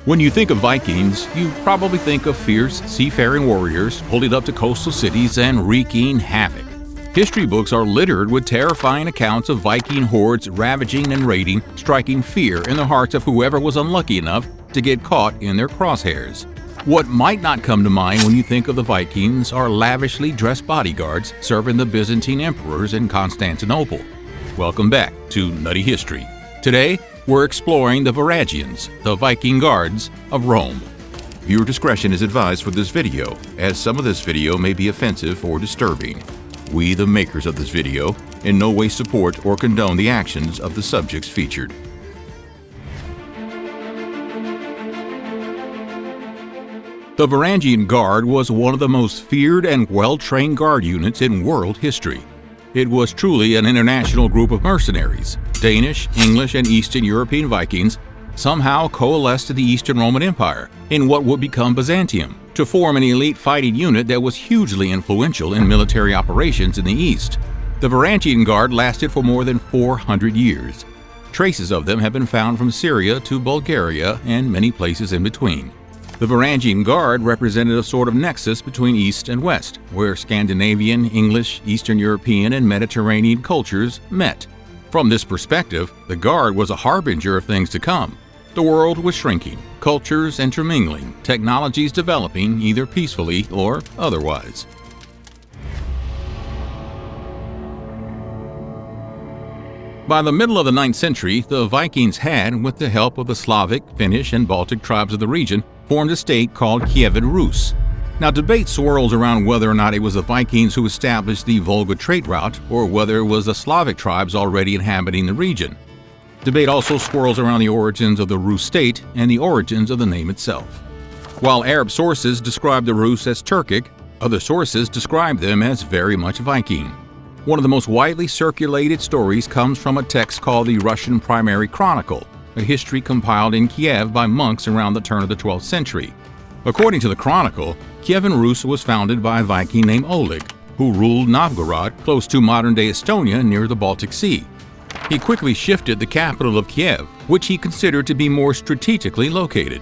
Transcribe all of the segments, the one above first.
When you think of Vikings, you probably think of fierce seafaring warriors holding up to coastal cities and wreaking havoc. History books are littered with terrifying accounts of Viking hordes ravaging and raiding, striking fear in the hearts of whoever was unlucky enough to get caught in their crosshairs. What might not come to mind when you think of the Vikings are lavishly dressed bodyguards serving the Byzantine Emperors in Constantinople. Welcome back to Nutty History. Today, we're exploring the Varangians, the Viking guards of Rome. Viewer discretion is advised for this video, as some of this video may be offensive or disturbing. We, the makers of this video, in no way support or condone the actions of the subjects featured. The Varangian Guard was one of the most feared and well-trained guard units in world history. It was truly an international group of mercenaries. Danish, English, and Eastern European Vikings somehow coalesced to the Eastern Roman Empire in what would become Byzantium to form an elite fighting unit that was hugely influential in military operations in the East. The Varangian Guard lasted for more than 400 years. Traces of them have been found from Syria to Bulgaria and many places in between. The Varangian Guard represented a sort of nexus between East and West, where Scandinavian, English, Eastern European, and Mediterranean cultures met. From this perspective, the Guard was a harbinger of things to come. The world was shrinking, cultures intermingling, technologies developing either peacefully or otherwise. By the middle of the 9th century, the Vikings had, with the help of the Slavic, Finnish, and Baltic tribes of the region, formed a state called Kievan-Rus. Now, debate swirls around whether or not it was the Vikings who established the Volga trade route or whether it was the Slavic tribes already inhabiting the region. Debate also swirls around the origins of the Rus state and the origins of the name itself. While Arab sources describe the Rus as Turkic, other sources describe them as very much Viking. One of the most widely circulated stories comes from a text called the Russian Primary Chronicle, a history compiled in Kiev by monks around the turn of the 12th century. According to the Chronicle, Kievan-Rus was founded by a Viking named Oleg, who ruled Novgorod close to modern-day Estonia near the Baltic Sea. He quickly shifted the capital of Kiev, which he considered to be more strategically located.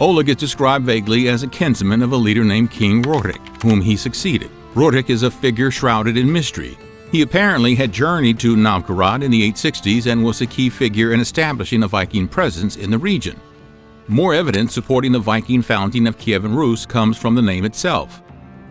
Oleg is described vaguely as a kinsman of a leader named King Rurik, whom he succeeded. Rurik is a figure shrouded in mystery. He apparently had journeyed to Novgorod in the 860s and was a key figure in establishing a Viking presence in the region. More evidence supporting the Viking founding of Kievan-Rus comes from the name itself.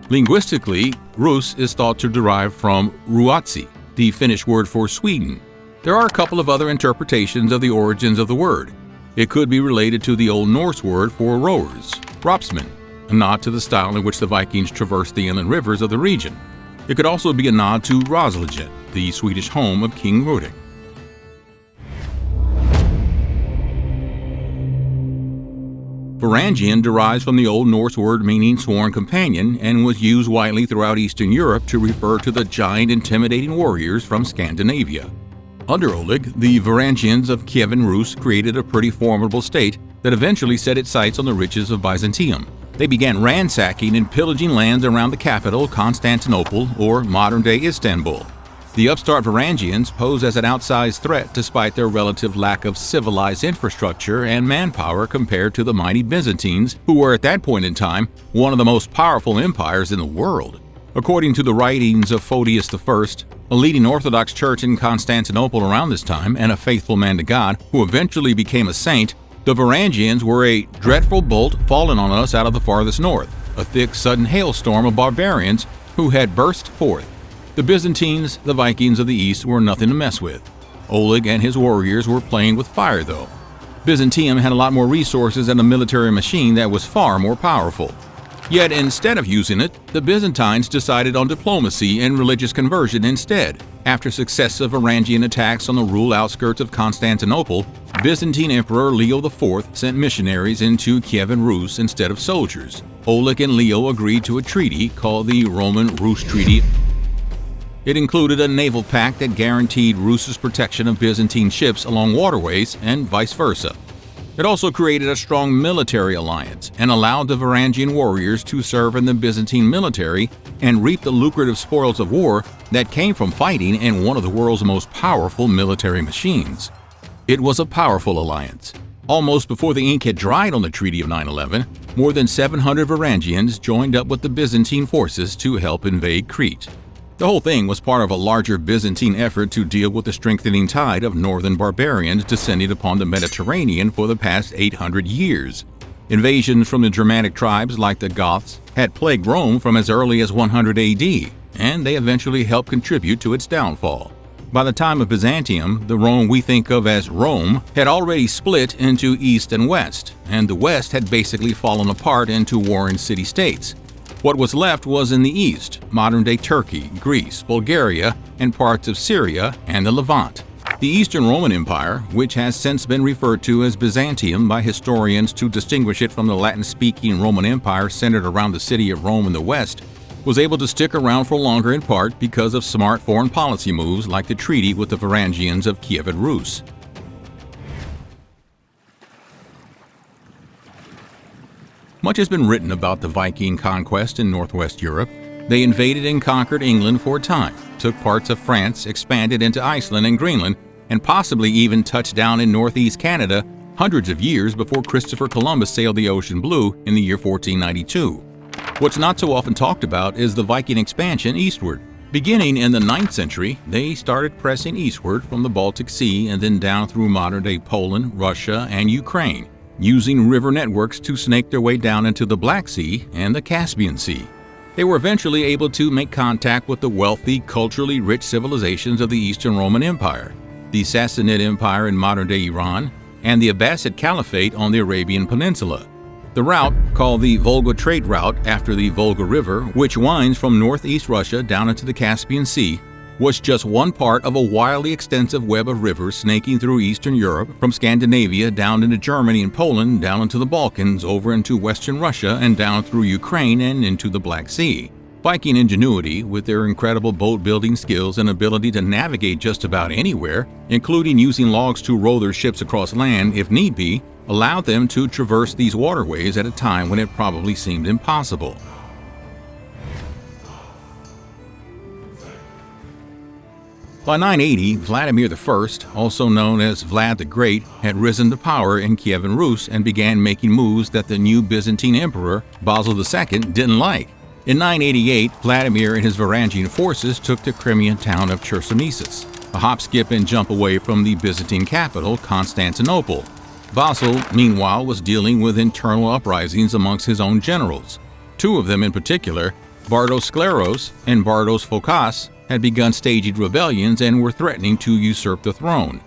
Linguistically, Rus is thought to derive from Ruotsi, the Finnish word for Sweden. There are a couple of other interpretations of the origins of the word. It could be related to the Old Norse word for rowers, ropsmen, a nod to the style in which the Vikings traversed the inland rivers of the region. It could also be a nod to Roslagen, the Swedish home of King Rurik. Varangian derives from the Old Norse word meaning sworn companion and was used widely throughout Eastern Europe to refer to the giant intimidating warriors from Scandinavia. Under Oleg, the Varangians of Kievan-Rus created a pretty formidable state that eventually set its sights on the riches of Byzantium. They began ransacking and pillaging lands around the capital, Constantinople, or modern-day Istanbul. The upstart Varangians pose as an outsized threat despite their relative lack of civilized infrastructure and manpower compared to the mighty Byzantines, who were at that point in time one of the most powerful empires in the world. According to the writings of Photius I, a leading Orthodox church in Constantinople around this time and a faithful man to God who eventually became a saint, the Varangians were a dreadful bolt fallen on us out of the farthest north, a thick, sudden hailstorm of barbarians who had burst forth. The Byzantines, the Vikings of the East, were nothing to mess with. Oleg and his warriors were playing with fire, though. Byzantium had a lot more resources and a military machine that was far more powerful. Yet instead of using it, the Byzantines decided on diplomacy and religious conversion instead. After successive Varangian attacks on the rural outskirts of Constantinople, Byzantine Emperor Leo IV sent missionaries into Kievan-Rus instead of soldiers. Oleg and Leo agreed to a treaty called the ROMAN-RUS Treaty. It included a naval pact that guaranteed Rus's protection of Byzantine ships along waterways and vice versa. It also created a strong military alliance and allowed the Varangian warriors to serve in the Byzantine military and reap the lucrative spoils of war that came from fighting in one of the world's most powerful military machines. It was a powerful alliance. Almost before the ink had dried on the Treaty of 9/11, more than 700 Varangians joined up with the Byzantine forces to help invade Crete. The whole thing was part of a larger Byzantine effort to deal with the strengthening tide of northern barbarians descending upon the Mediterranean for the past 800 years. Invasions from the Germanic tribes like the Goths had plagued Rome from as early as 100 AD, and they eventually helped contribute to its downfall. By the time of Byzantium, the Rome we think of as Rome had already split into East and West, and the West had basically fallen apart into warring city-states. What was left was in the East, modern-day Turkey, Greece, Bulgaria, and parts of Syria and the Levant. The Eastern Roman Empire, which has since been referred to as Byzantium by historians to distinguish it from the Latin-speaking Roman Empire centered around the city of Rome in the West, was able to stick around for longer in part because of smart foreign policy moves like the treaty with the Varangians of Rus. Much has been written about the Viking conquest in northwest Europe. They invaded and conquered England for a time, took parts of France, expanded into Iceland and Greenland, and possibly even touched down in northeast Canada hundreds of years before Christopher Columbus sailed the ocean blue in the year 1492. What's not so often talked about is the Viking expansion eastward. Beginning in the 9th century, they started pressing eastward from the Baltic Sea and then down through modern-day Poland, Russia, and Ukraine, using river networks to snake their way down into the Black Sea and the Caspian Sea. They were eventually able to make contact with the wealthy, culturally rich civilizations of the Eastern Roman Empire, the Sassanid Empire in modern-day Iran, and the Abbasid Caliphate on the Arabian Peninsula. The route, called the Volga Trade Route after the Volga River, which winds from northeast Russia down into the Caspian Sea, was just one part of a wildly extensive web of rivers snaking through Eastern Europe, from Scandinavia down into Germany and Poland, down into the Balkans, over into Western Russia, and down through Ukraine and into the Black Sea. Viking ingenuity, with their incredible boat-building skills and ability to navigate just about anywhere, including using logs to row their ships across land if need be, allowed them to traverse these waterways at a time when it probably seemed impossible. By 980, Vladimir I, also known as Vlad the Great, had risen to power in Rus and began making moves that the new Byzantine Emperor, Basil II, didn't like. In 988, Vladimir and his Varangian forces took the Crimean town of Chersonesus, a hop, skip, and jump away from the Byzantine capital, Constantinople. Basil, meanwhile, was dealing with internal uprisings amongst his own generals. Two of them in particular, Bardos Skleros and Bardos Phokas, had begun staging rebellions and were threatening to usurp the throne.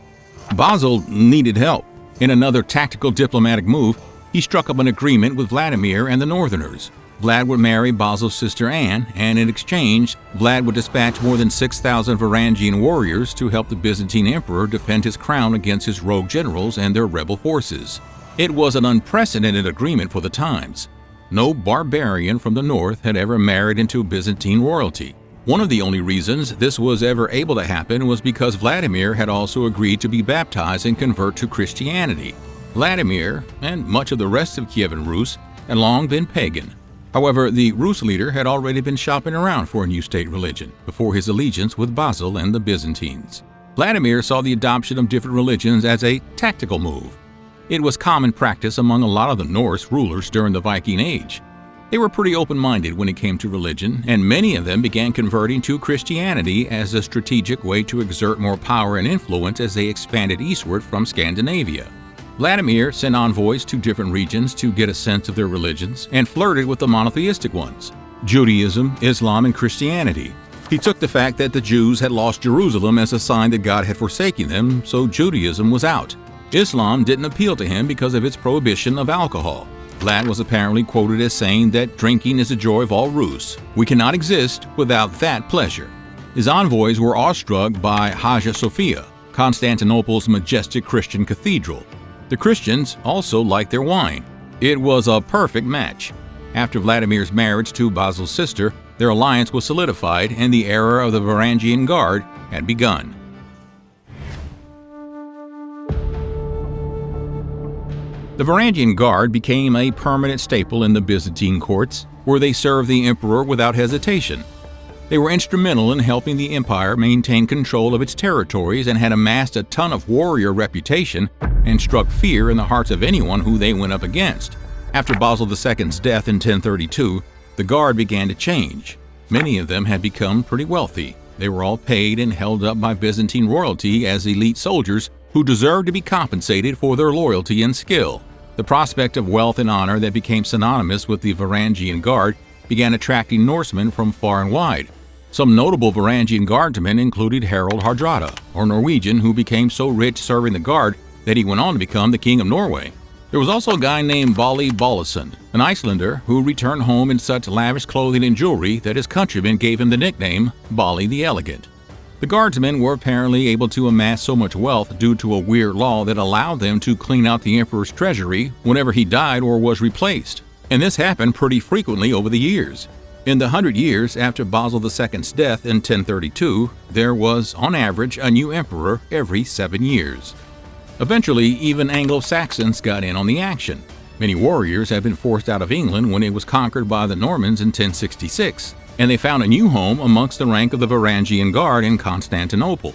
Basil needed help. In another tactical diplomatic move, he struck up an agreement with Vladimir and the Northerners. Vlad would marry Basil's sister Anne, and in exchange, Vlad would dispatch more than 6,000 Varangian warriors to help the Byzantine Emperor defend his crown against his rogue generals and their rebel forces. It was an unprecedented agreement for the times. No barbarian from the north had ever married into Byzantine royalty. One of the only reasons this was ever able to happen was because Vladimir had also agreed to be baptized and convert to Christianity. Vladimir, and much of the rest of Rus, had long been pagan. However, the Rus leader had already been shopping around for a new state religion before his allegiance with Basil and the Byzantines. Vladimir saw the adoption of different religions as a tactical move. It was common practice among a lot of the Norse rulers during the Viking Age. They were pretty open-minded when it came to religion, and many of them began converting to Christianity as a strategic way to exert more power and influence as they expanded eastward from Scandinavia. Vladimir sent envoys to different regions to get a sense of their religions and flirted with the monotheistic ones, Judaism, Islam, and Christianity. He took the fact that the Jews had lost Jerusalem as a sign that God had forsaken them, so Judaism was out. Islam didn't appeal to him because of its prohibition of alcohol. Vlad was apparently quoted as saying that drinking is the joy of all Rus. We cannot exist without that pleasure. His envoys were awestruck by Hagia Sophia, Constantinople's majestic Christian cathedral. The Christians also liked their wine. It was a perfect match. After Vladimir's marriage to Basil's sister, their alliance was solidified and the era of the Varangian Guard had begun. The Varangian Guard became a permanent staple in the Byzantine courts, where they served the emperor without hesitation. They were instrumental in helping the empire maintain control of its territories and had amassed a ton of warrior reputation and struck fear in the hearts of anyone who they went up against. After Basil II's death in 1032, the Guard began to change. Many of them had become pretty wealthy. They were all paid and held up by Byzantine royalty as elite soldiers who deserved to be compensated for their loyalty and skill. The prospect of wealth and honor that became synonymous with the Varangian Guard began attracting Norsemen from far and wide. Some notable Varangian guardsmen included Harald Hardrada, a Norwegian who became so rich serving the Guard that he went on to become the King of Norway. There was also a guy named Bolli Bollason, an Icelander who returned home in such lavish clothing and jewelry that his countrymen gave him the nickname Bolli the Elegant. The guardsmen were apparently able to amass so much wealth due to a weird law that allowed them to clean out the emperor's treasury whenever he died or was replaced, and this happened pretty frequently over the years. In the 100 years after Basil II's death in 1032, there was, on average, a new emperor every 7 years. Eventually, even Anglo-Saxons got in on the action. Many warriors had been forced out of England when it was conquered by the Normans in 1066, and they found a new home amongst the rank of the Varangian Guard in Constantinople.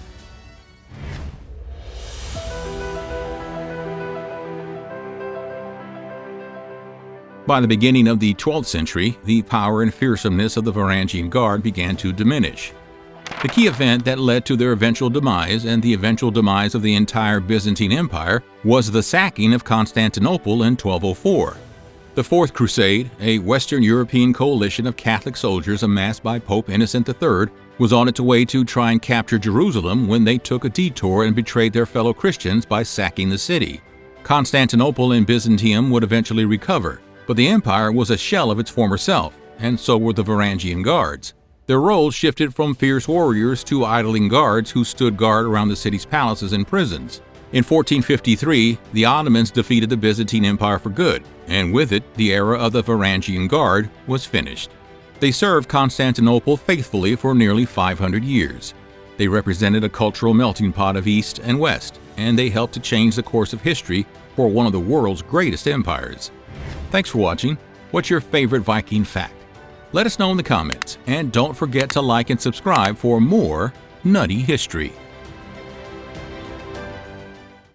By the beginning of the 12th century, the power and fearsomeness of the Varangian Guard began to diminish. The key event that led to their eventual demise and the eventual demise of the entire Byzantine Empire was the sacking of Constantinople in 1204. The Fourth Crusade, a Western European coalition of Catholic soldiers amassed by Pope Innocent III, was on its way to try and capture Jerusalem when they took a detour and betrayed their fellow Christians by sacking the city. Constantinople and Byzantium would eventually recover, but the empire was a shell of its former self, and so were the Varangian Guards. Their roles shifted from fierce warriors to idling guards who stood guard around the city's palaces and prisons. In 1453, the Ottomans defeated the Byzantine Empire for good, and with it, the era of the Varangian Guard was finished. They served Constantinople faithfully for nearly 500 years. They represented a cultural melting pot of East and West, and they helped to change the course of history for one of the world's greatest empires. Thanks for watching. What's your favorite Viking fact? Let us know in the comments, and don't forget to like and subscribe for more Nutty History.